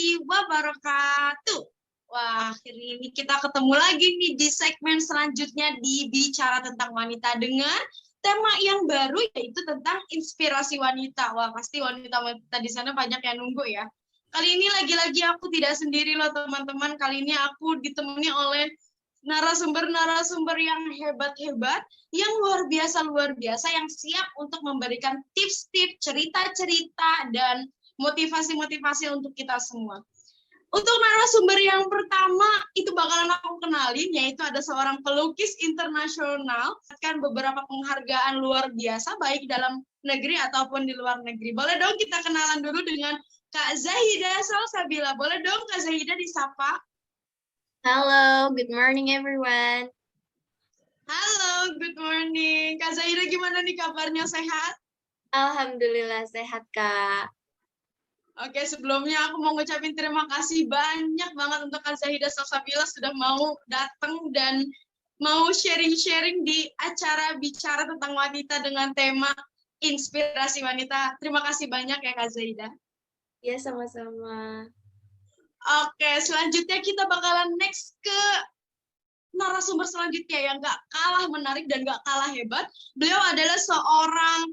warahmatullahi wabarakatuh. Wah, hari ini kita ketemu lagi nih di segmen selanjutnya di Bicara Tentang Wanita dengan tema yang baru yaitu tentang inspirasi wanita. Wah, pasti wanita-wanita di sana banyak yang nunggu ya. Kali ini lagi-lagi aku tidak sendiri loh teman-teman. Kali ini aku ditemani oleh narasumber-narasumber yang hebat-hebat, yang luar biasa, yang siap untuk memberikan tips-tips, cerita-cerita, dan motivasi-motivasi untuk kita semua. Untuk narasumber yang pertama, itu bakalan aku kenalin, yaitu ada seorang pelukis internasional, kan beberapa penghargaan luar biasa, baik dalam negeri ataupun di luar negeri. Boleh dong kita kenalan dulu dengan Kak Zahida Salsabila. Boleh dong Kak Zahida disapa? Halo, good morning everyone. Halo, good morning. Kak Zahida gimana nih kabarnya, sehat? Alhamdulillah sehat, Kak. Oke, sebelumnya aku mau ngucapin terima kasih banyak banget untuk Kak Zahida Salsabila sudah mau datang dan mau sharing-sharing di acara Bicara Tentang Wanita dengan tema Inspirasi Wanita. Terima kasih banyak ya Kak Zahida. Ya, sama-sama. Oke, selanjutnya kita bakalan next ke narasumber selanjutnya yang gak kalah menarik dan gak kalah hebat. Beliau adalah seorang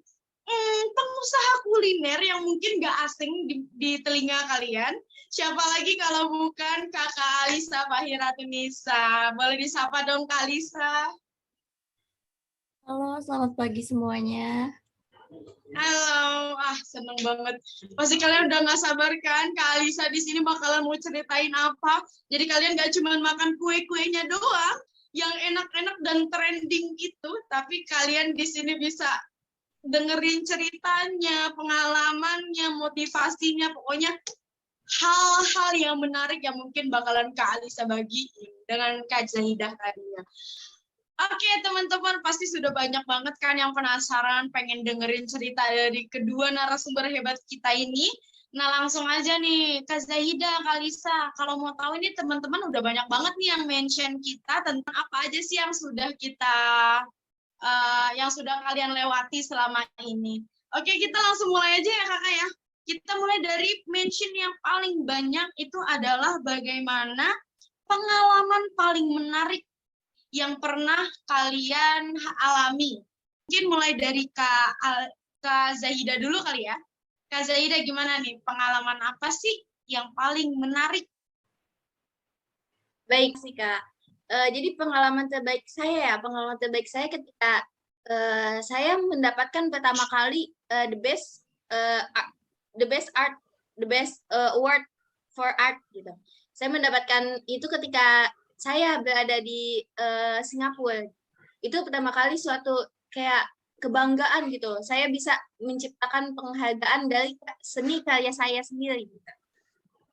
pengusaha kuliner yang mungkin gak asing di telinga kalian. Siapa lagi kalau bukan Kakak Alisa Fahiratunisa. Boleh disapa dong Kak Alisa. Halo, selamat pagi semuanya. Halo, seneng banget. Pasti kalian udah gak sabar kan, Kak Alisa di sini bakalan mau ceritain apa. Jadi kalian gak cuma makan kue-kuenya doang, yang enak-enak dan trending gitu, tapi kalian di sini bisa dengerin ceritanya, pengalamannya, motivasinya, pokoknya hal-hal yang menarik yang mungkin bakalan Kak Alisa bagiin dengan Kak Zahidah tadinya. Oke, teman-teman, pasti sudah banyak banget kan yang penasaran, pengen dengerin cerita dari kedua narasumber hebat kita ini. Nah, langsung aja nih, Kak Zahidah, Kak Alisa, kalau mau tahu ini teman-teman udah banyak banget nih yang mention kita tentang apa aja sih yang sudah yang sudah kalian lewati selama ini. Oke, kita langsung mulai aja ya kakak ya. Kita mulai dari mention yang paling banyak itu adalah bagaimana pengalaman paling menarik yang pernah kalian alami. Mungkin mulai dari Kak Zahida dulu kali ya. Kak Zahida gimana nih, pengalaman apa sih yang paling menarik? Baik sih, Kak. Jadi pengalaman terbaik saya ketika saya mendapatkan pertama kali the best award for art gitu. Saya mendapatkan itu ketika saya berada di Singapura. Itu pertama kali suatu kayak kebanggaan gitu. Saya bisa menciptakan penghargaan dari seni karya saya sendiri gitu.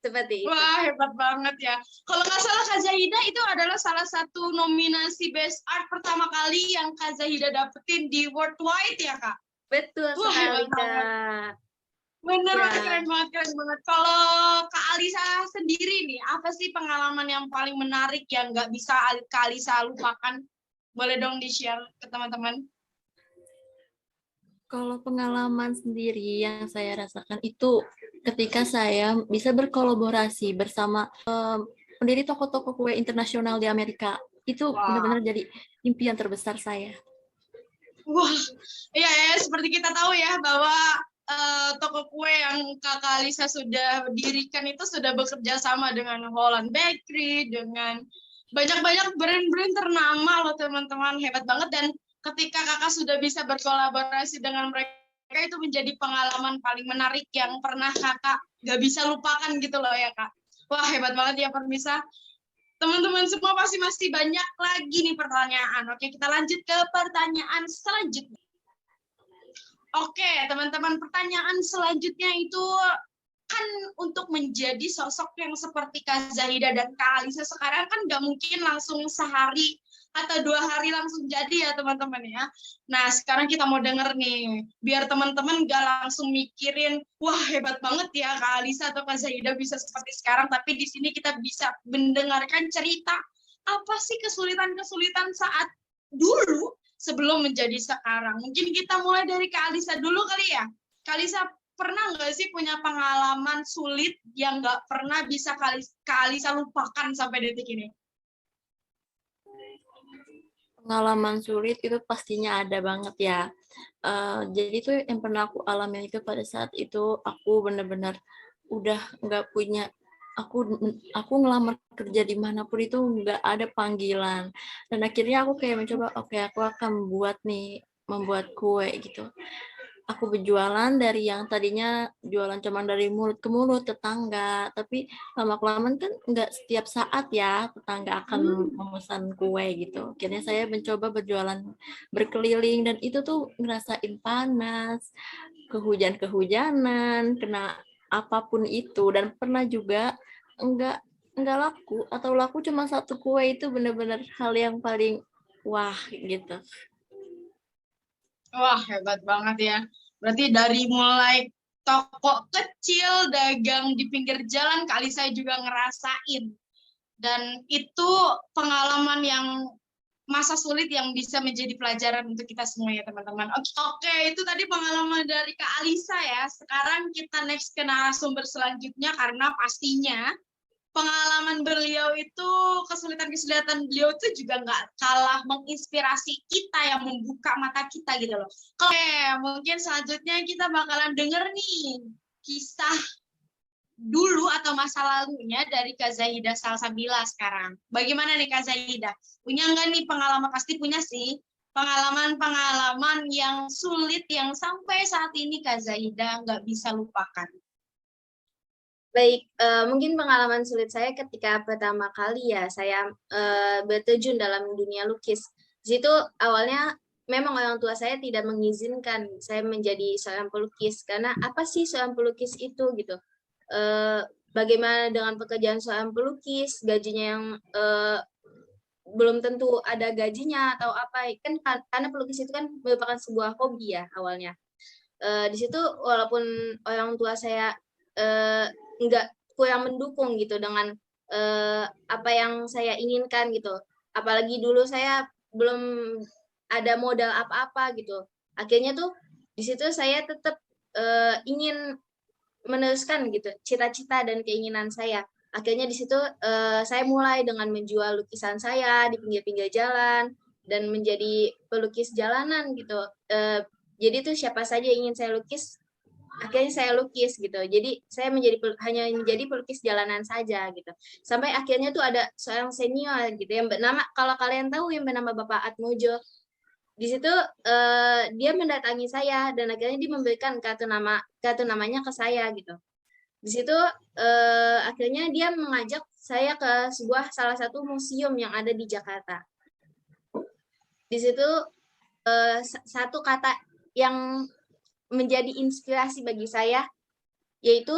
Seperti itu. Wah, hebat banget ya. Kalau nggak salah Kak Zahida itu adalah salah satu nominasi Best Art pertama kali yang Kak Zahida dapetin di Worldwide ya, Kak? Betul sekali, Kak. Bener, ya. Keren banget. Kalau Kak Alisa sendiri nih, apa sih pengalaman yang paling menarik yang nggak bisa Kak Alisa lupakan? Boleh dong di-share ke teman-teman. Kalau pengalaman sendiri yang saya rasakan itu ketika saya bisa berkolaborasi bersama pendiri toko-toko kue internasional di Amerika. Itu benar-benar jadi impian terbesar saya. Wah, ya, seperti kita tahu ya bahwa toko kue yang Kakak Alisa sudah dirikan itu sudah bekerja sama dengan Holland Bakery, dengan banyak-banyak brand-brand ternama loh teman-teman, hebat banget. Dan ketika kakak sudah bisa berkolaborasi dengan mereka itu menjadi pengalaman paling menarik yang pernah kakak gak bisa lupakan gitu loh ya kak. Wah hebat banget ya Permisa. Teman-teman semua pasti masih banyak lagi nih pertanyaan. Oke, kita lanjut ke pertanyaan selanjutnya. Oke, teman-teman, pertanyaan selanjutnya itu kan untuk menjadi sosok yang seperti Kak Zahida dan Kak Alisa sekarang kan nggak mungkin langsung sehari atau 2 hari langsung jadi ya teman-teman ya. Nah sekarang kita mau denger nih, biar teman-teman nggak langsung mikirin, wah hebat banget ya Kak Alisa atau Kak Zahida bisa seperti sekarang, tapi di sini kita bisa mendengarkan cerita apa sih kesulitan-kesulitan saat dulu sebelum menjadi sekarang. Mungkin kita mulai dari Kak Alisa dulu kali ya. Kak Alisa, pernah nggak sih punya pengalaman sulit yang nggak pernah bisa Kak Alisa lupakan sampai detik ini? Pengalaman sulit itu pastinya ada banget ya. Jadi tuh yang pernah aku alami itu pada saat itu aku benar-benar udah nggak punya, aku ngelamar kerja dimanapun itu nggak ada panggilan, dan akhirnya aku kayak mencoba, oke, aku akan membuat kue gitu. Aku berjualan dari yang tadinya jualan cuma dari mulut ke mulut tetangga, tapi lama-kelamaan kan nggak setiap saat ya tetangga akan memesan kue gitu. Akhirnya saya mencoba berjualan berkeliling, dan itu tuh ngerasain panas, kehujanan, kena apapun itu, dan pernah juga nggak nggak laku, atau laku cuma satu kue. Itu benar-benar hal yang paling wah gitu. Wah, hebat banget ya. Berarti dari mulai toko kecil, dagang di pinggir jalan, kali saya juga ngerasain. Dan itu pengalaman yang masa sulit yang bisa menjadi pelajaran untuk kita semua ya teman-teman. Oke, itu tadi pengalaman dari Kak Alisa ya. Sekarang kita next ke narasumber selanjutnya, karena pastinya pengalaman beliau itu, kesulitan-kesulitan beliau itu juga nggak kalah menginspirasi kita, yang membuka mata kita gitu loh. Oke, mungkin selanjutnya kita bakalan denger nih kisah dulu atau masa lalunya dari Kak Zahida Salsabila sekarang. Bagaimana nih Kak Zahida? Punya nggak nih pengalaman? Pasti punya sih. Pengalaman-pengalaman yang sulit yang sampai saat ini Kak Zahida nggak bisa lupakan. Baik, mungkin pengalaman sulit saya ketika pertama kali ya saya berterjun dalam dunia lukis. Di situ awalnya memang orang tua saya tidak mengizinkan saya menjadi seorang pelukis, karena apa sih seorang pelukis itu gitu. Bagaimana dengan pekerjaan seorang pelukis, gajinya yang belum tentu ada gajinya atau apa, kan karena pelukis itu kan merupakan sebuah hobi ya awalnya. Di situ walaupun orang tua saya nggak kurang mendukung gitu dengan apa yang saya inginkan gitu. Apalagi dulu saya belum ada modal apa-apa gitu. Akhirnya tuh di situ saya tetap ingin meneruskan gitu cita-cita dan keinginan saya. Akhirnya di situ saya mulai dengan menjual lukisan saya di pinggir-pinggir jalan dan menjadi pelukis jalanan gitu. Jadi tuh siapa saja yang ingin saya lukis, akhirnya saya lukis gitu. Jadi saya hanya menjadi pelukis jalanan saja gitu. Sampai akhirnya tuh ada seorang senior gitu yang bernama, kalau kalian tahu, yang bernama Bapak Atmojo. Di situ dia mendatangi saya dan akhirnya dia memberikan kartu namanya ke saya gitu. Di situ akhirnya dia mengajak saya ke salah satu museum yang ada di Jakarta. Di situ satu kata yang menjadi inspirasi bagi saya, yaitu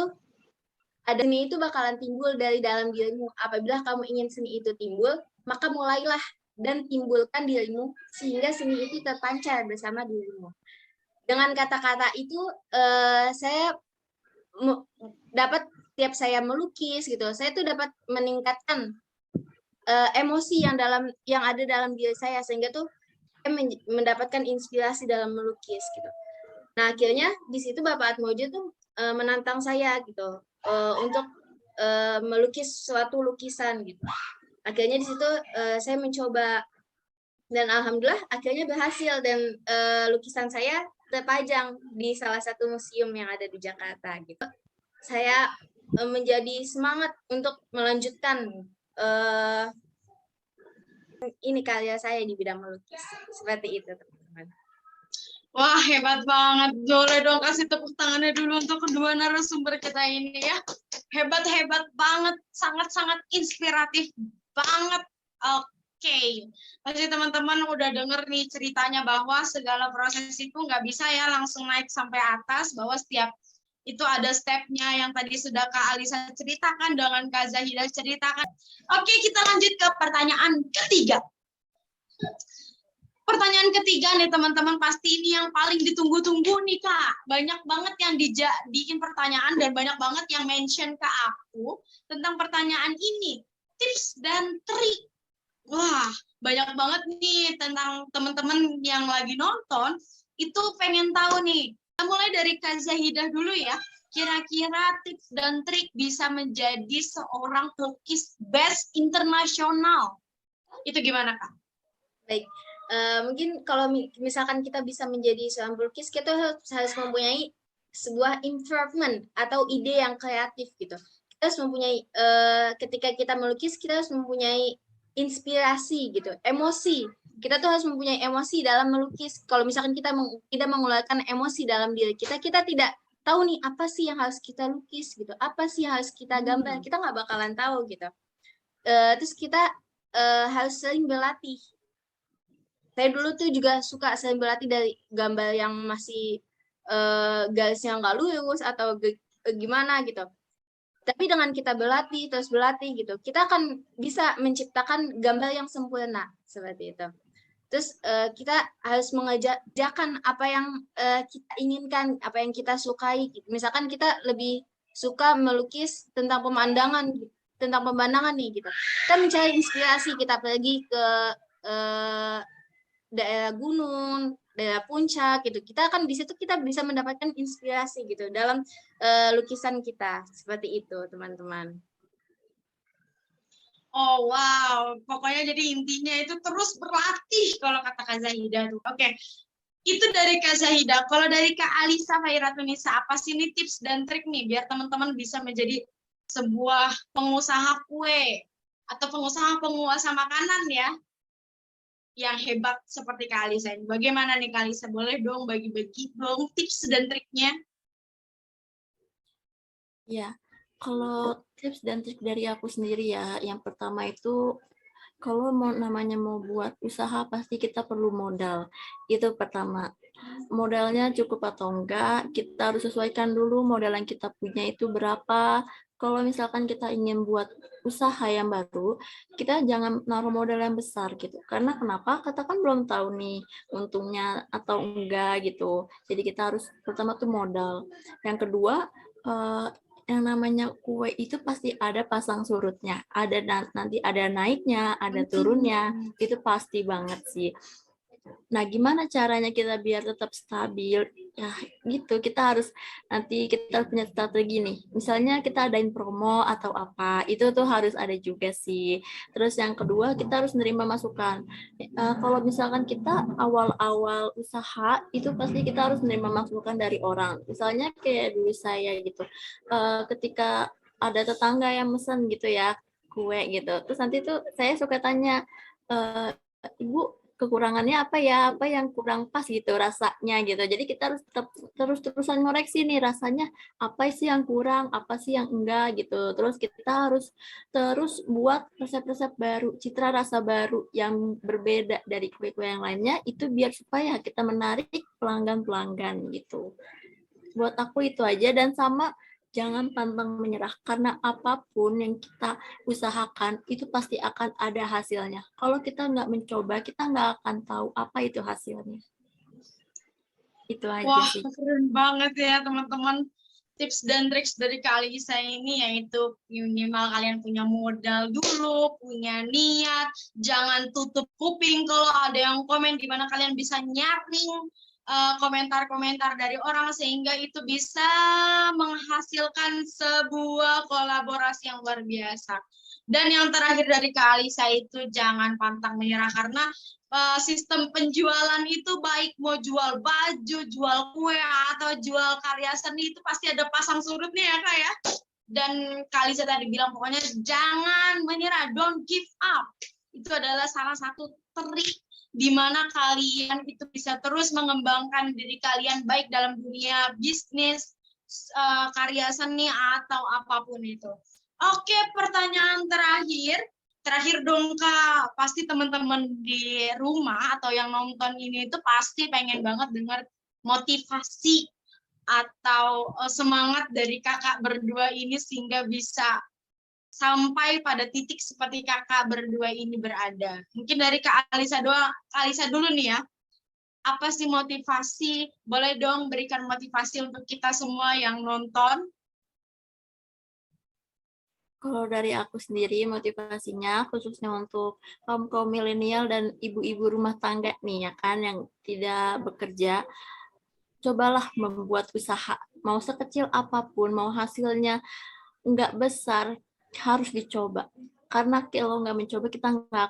ada seni itu bakalan timbul dari dalam dirimu. Apabila kamu ingin seni itu timbul, maka mulailah dan timbulkan dirimu sehingga seni itu terpancar bersama dirimu. Dengan kata-kata itu saya dapat, tiap saya melukis gitu, saya tuh dapat meningkatkan emosi yang ada dalam diri saya, sehingga tuh saya mendapatkan inspirasi dalam melukis gitu. Nah, akhirnya di situ Bapak Atmojo tuh menantang saya gitu untuk melukis suatu lukisan gitu. Akhirnya di situ saya mencoba dan alhamdulillah akhirnya berhasil, dan lukisan saya terpajang di salah satu museum yang ada di Jakarta gitu. Saya menjadi semangat untuk melanjutkan ini karya saya di bidang melukis. Seperti itu, teman-teman. Wah, hebat banget. Boleh dong kasih tepuk tangannya dulu untuk kedua narasumber kita ini ya. Hebat-hebat banget. Sangat-sangat inspiratif banget. Oke. Pasti teman-teman udah denger nih ceritanya bahwa segala proses itu nggak bisa ya langsung naik sampai atas. Bahwa setiap itu ada stepnya yang tadi sudah Kak Alisa ceritakan, dengan Kak Zahida ceritakan. Oke, kita lanjut ke pertanyaan ketiga. Pertanyaan ketiga nih teman-teman, pasti ini yang paling ditunggu-tunggu nih Kak. Banyak banget yang dijadiin pertanyaan dan banyak banget yang mention ke aku tentang pertanyaan ini. Tips dan trik. Wah, banyak banget nih tentang teman-teman yang lagi nonton, itu pengen tahu nih, Kita mulai dari Kak Zahidah dulu ya. Kira-kira tips dan trik bisa menjadi seorang pelukis best internasional. Itu gimana, Kak? Baik, mungkin kalau misalkan kita bisa menjadi seorang pelukis, kita harus mempunyai sebuah improvement atau ide yang kreatif gitu. Kita harus mempunyai, ketika kita melukis, kita harus mempunyai inspirasi gitu, emosi. Kita tuh harus mempunyai emosi dalam melukis. Kalau misalkan kita tidak mengeluarkan emosi dalam diri kita, kita tidak tahu nih apa sih yang harus kita lukis gitu, apa sih yang harus kita gambar, kita nggak bakalan tahu gitu. Terus kita harus sering berlatih. Saya dulu tuh juga suka sering berlatih dari gambar yang masih garisnya nggak lurus atau gimana gitu. Tapi dengan kita berlatih, terus berlatih gitu, kita akan bisa menciptakan gambar yang sempurna seperti itu. Terus kita harus mengerjakan apa yang kita inginkan, apa yang kita sukai. Misalkan kita lebih suka melukis tentang pemandangan nih gitu. Kita mencari inspirasi, kita pergi ke daerah gunung, daerah puncak gitu. Kita akan di situ kita bisa mendapatkan inspirasi gitu dalam lukisan kita. Seperti itu, teman-teman. Oh wow, pokoknya jadi intinya itu terus berlatih kalau kata Kak Zahidah tuh. Oke, itu dari Kak Zahidah. Kalau dari Kak Alisa Khairatun-Nisa, apa sih nih tips dan trik nih biar teman-teman bisa menjadi sebuah pengusaha kue atau pengusaha makanan ya yang hebat seperti Kak Alisa ini. Bagaimana nih Kak Alisa? Boleh dong bagi-bagi dong tips dan triknya? Ya, kalau tips dan trik dari aku sendiri ya, yang pertama itu kalau namanya mau buat usaha pasti kita perlu modal. Itu pertama. Modalnya cukup atau enggak, kita harus sesuaikan dulu modal yang kita punya itu berapa. Kalau misalkan kita ingin buat usaha yang baru, kita jangan naruh modal yang besar gitu. Karena kenapa? Kita kan belum tahu nih untungnya atau enggak gitu. Jadi kita harus pertama tuh modal. Yang kedua, yang namanya kue itu pasti ada pasang surutnya, ada nanti ada naiknya, ada turunnya, itu pasti banget sih. Nah, gimana caranya kita biar tetap stabil? Ya, gitu. Kita harus punya strategi nih. Misalnya kita adain promo atau apa, itu tuh harus ada juga sih. Terus yang kedua, kita harus menerima masukan. Kalau misalkan kita awal-awal usaha, itu pasti kita harus menerima masukan dari orang. Misalnya kayak dulu saya gitu. Ketika ada tetangga yang mesen gitu ya, kue gitu. Terus nanti tuh saya suka tanya, Ibu, kekurangannya apa ya, apa yang kurang pas gitu rasanya gitu. Jadi kita harus tetap terus-terusan ngoreksi nih rasanya apa sih yang kurang, apa sih yang enggak gitu. Terus kita harus terus buat resep-resep baru, citra rasa baru yang berbeda dari kue-kue yang lainnya itu biar supaya kita menarik pelanggan-pelanggan gitu. Buat aku itu aja, dan sama jangan pantang menyerah karena apapun yang kita usahakan itu pasti akan ada hasilnya. Kalau kita nggak mencoba, kita nggak akan tahu apa itu hasilnya. Itu aja Wah, sih. keren banget ya teman-teman. Tips dan trik dari Kak Alisa ini yaitu minimal kalian punya modal dulu, punya niat, jangan tutup kuping kalau ada yang komen, di mana kalian bisa nyaring komentar-komentar dari orang sehingga itu bisa menghasilkan sebuah kolaborasi yang luar biasa. Dan yang terakhir dari Kak Alisa itu jangan pantang menyerah karena sistem penjualan itu baik mau jual baju, jual kue atau jual karya seni itu pasti ada pasang surutnya ya Kak ya. Dan Kak Alisa tadi bilang pokoknya jangan menyerah, don't give up. Itu adalah salah satu trik di mana kalian itu bisa terus mengembangkan diri kalian baik dalam dunia bisnis, karya seni atau apapun itu. Oke, pertanyaan terakhir dong Kak. Pasti teman-teman di rumah atau yang nonton ini itu pasti pengen banget dengar motivasi atau semangat dari kakak berdua ini sehingga bisa sampai pada titik seperti kakak berdua ini berada. Mungkin dari Kak Alisa dulu nih ya. Apa sih motivasi? Boleh dong berikan motivasi untuk kita semua yang nonton. Kalau dari aku sendiri motivasinya khususnya untuk kaum milenial dan ibu-ibu rumah tangga nih ya kan yang tidak bekerja. cobalah membuat usaha. Mau sekecil apapun, mau hasilnya nggak besar, harus dicoba. Karena kalau nggak mencoba, kita nggak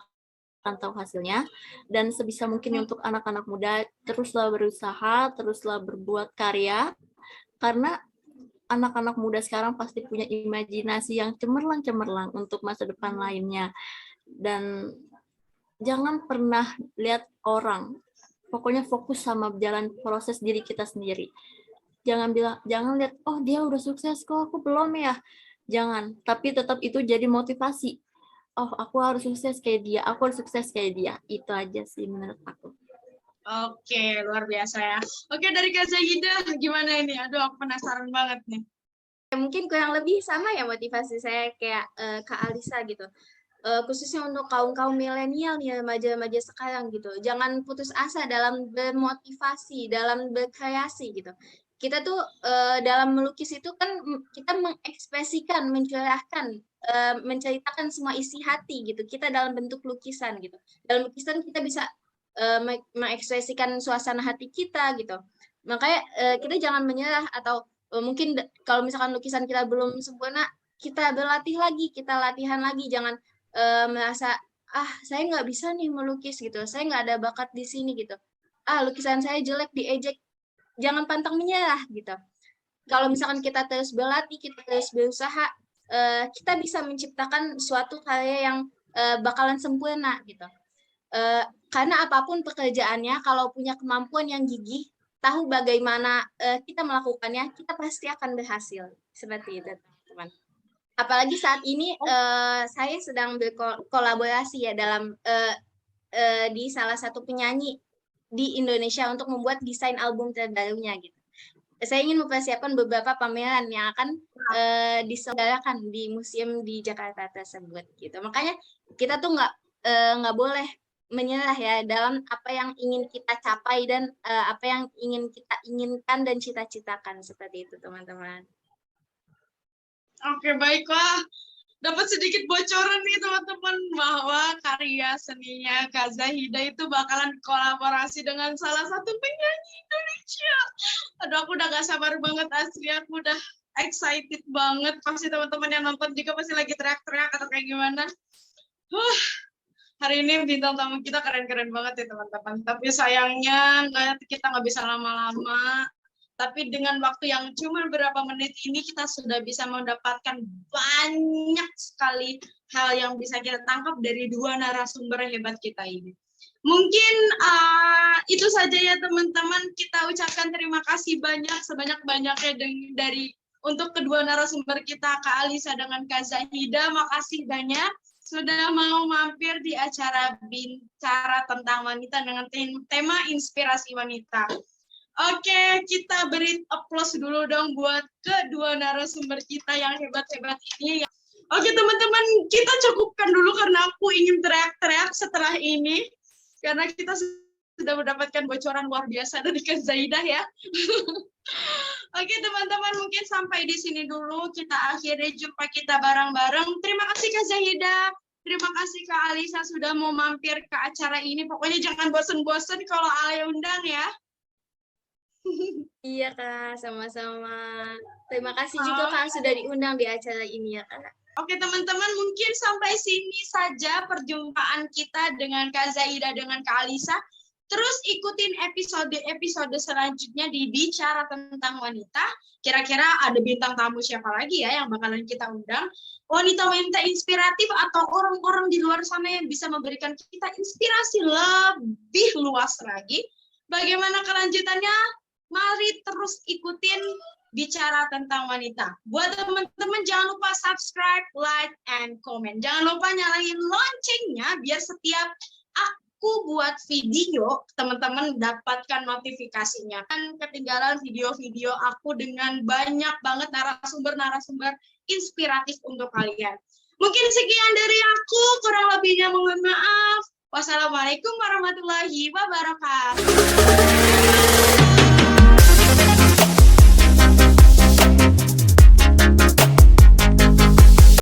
akan tahu hasilnya. Dan sebisa mungkin untuk anak-anak muda, teruslah berusaha, teruslah berbuat karya. Karena anak-anak muda sekarang pasti punya imajinasi yang cemerlang-cemerlang untuk masa depan lainnya. Dan jangan pernah lihat orang. Pokoknya fokus sama jalan proses diri kita sendiri. Jangan lihat, oh dia udah sukses kok, aku belum ya. Jangan, tapi tetap itu jadi motivasi. Oh, aku harus sukses kayak dia, aku harus sukses kayak dia. Itu aja sih menurut aku. Oke, luar biasa ya. Oke, dari Kak Zahida, gimana ini? Aduh, aku penasaran banget nih. Mungkin kurang lebih sama ya motivasi saya kayak Kak Alisa gitu. Khususnya untuk kaum milenial nih, remaja-remaja sekarang gitu. Jangan putus asa dalam bermotivasi, dalam berkreasi gitu. Kita tuh dalam melukis itu kan kita mengekspresikan, mencurahkan, menceritakan semua isi hati gitu. Kita dalam bentuk lukisan gitu. Dalam lukisan kita bisa mengekspresikan suasana hati kita gitu. Makanya kita jangan menyerah atau mungkin kalau misalkan lukisan kita belum sempurna, kita berlatih lagi, kita latihan lagi, jangan merasa saya nggak bisa nih melukis gitu, saya nggak ada bakat di sini gitu, lukisan saya jelek, diejek. Jangan pantang menyerah gitu. Kalau misalkan kita terus berlatih, kita terus berusaha, kita bisa menciptakan suatu karya yang bakalan sempurna gitu. Karena apapun pekerjaannya, kalau punya kemampuan yang gigih, tahu bagaimana kita melakukannya, kita pasti akan berhasil. Seperti itu, teman-teman. Apalagi saat ini saya sedang berkolaborasi ya dalam di salah satu penyanyi di Indonesia untuk membuat desain album terbarunya gitu. Saya ingin mempersiapkan beberapa pameran yang akan diselenggarakan di museum di Jakarta tersebut gitu. Makanya kita tuh nggak boleh menyerah ya dalam apa yang ingin kita capai dan apa yang ingin kita inginkan dan cita-citakan, seperti itu teman-teman. Oke, baiklah. Dapat sedikit bocoran nih teman-teman bahwa karya seninya Kak Zahida itu bakalan kolaborasi dengan salah satu penyanyi Indonesia. Aduh, aku udah gak sabar banget asli, aku udah excited banget. Pasti teman-teman yang nonton juga pasti lagi teriak-teriak atau kayak gimana. Hari ini bintang tamu kita keren-keren banget ya teman-teman. Tapi sayangnya kita nggak bisa lama-lama. Tapi dengan waktu yang cuma beberapa menit ini kita sudah bisa mendapatkan banyak sekali hal yang bisa kita tangkap dari dua narasumber hebat kita ini. Mungkin itu saja ya teman-teman. Kita ucapkan terima kasih banyak, sebanyak-banyaknya dari untuk kedua narasumber kita, Kak Alisa dengan Kak Zahida. Makasih banyak sudah mau mampir di acara Bicara Tentang Wanita dengan tema Inspirasi Wanita. Oke, kita beri aplaus dulu dong buat kedua narasumber kita yang hebat-hebat ini. Oke teman-teman, kita cukupkan dulu karena aku ingin teriak-teriak setelah ini. Karena kita sudah mendapatkan bocoran luar biasa dari Kak Zahida ya. Oke teman-teman, mungkin sampai di sini dulu. Kita akhiri jumpa kita bareng-bareng. Terima kasih Kak Zahida. Terima kasih Kak Alisa sudah mau mampir ke acara ini. Pokoknya jangan bosen-bosen kalau Ale undang ya. Iya Kak, sama-sama. Terima kasih juga Kak sudah diundang di acara ini ya Kak. Oke teman-teman, mungkin sampai sini saja perjumpaan kita dengan Kak Zahida dengan Kak Alisa. Terus ikutin episode selanjutnya di Bicara Tentang Wanita. Kira-kira ada bintang tamu siapa lagi ya yang bakalan kita undang? Wanita-wanita inspiratif atau orang-orang di luar sana yang bisa memberikan kita inspirasi lebih luas lagi. Bagaimana kelanjutannya? Mari terus ikutin Bicara Tentang Wanita. Buat teman-teman jangan lupa subscribe, like, and comment. Jangan lupa nyalain loncengnya biar setiap aku buat video, teman-teman dapatkan notifikasinya. Dan ketinggalan video-video aku dengan banyak banget narasumber-narasumber inspiratif untuk kalian. Mungkin sekian dari aku, kurang lebihnya mohon maaf. Wassalamualaikum warahmatullahi wabarakatuh.